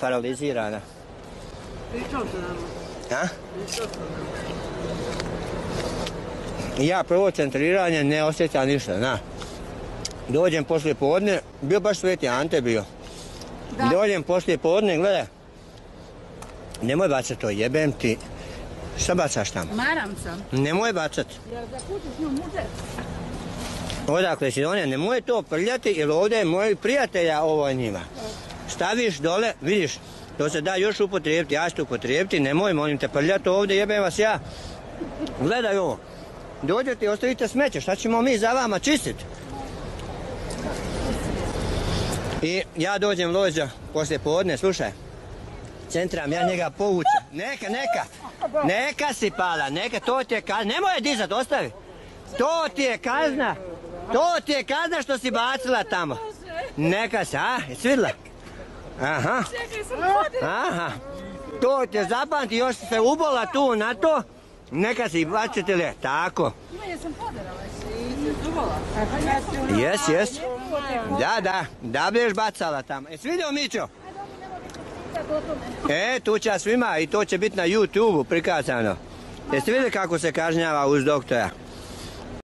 paralizirana. Pričao se nama. A? Pričao se nama. Ja prvo centriranje ne osjećam ništa, na. Dođem poslije podne, bio baš Sveti Ante bio. Da. Dođem poslije podne, gledaj. Nemoj bacat to, jebem ti. Šta bacaš tamo? Maramca. Nemoj bacat. Jer da kućiš nju muže. Odakle si donija, nemoj to prljati, jer ovdje je mojih prijatelja ovo njima. Staviš dole, vidiš, to se da još upotrijebiti, ja ću upotrijebiti, nemoj, molim te, prljati ovdje, jebem vas ja. Gledaj ovo, dođete i ostavite smeće, šta ćemo mi za vama čistiti? I ja dođem Lođa poslije podne, slušaj, centram ja njega povučem, neka si pala, neka, to ti je kazna, nemoj je dizat, ostavi, to ti je kazna što si bacila tamo, neka se, a, jesi vidjela? Aha, to ti je zapamti, još se ubola tu na to, neka si bacite li, tako. Jesam poderala si. Jes. Da bi još bacala tamo. Jesi vidio, Mićo? Tu će svima i to će biti na YouTube-u prikazano. Jeste vidjeli kako se kažnjava uz doktora?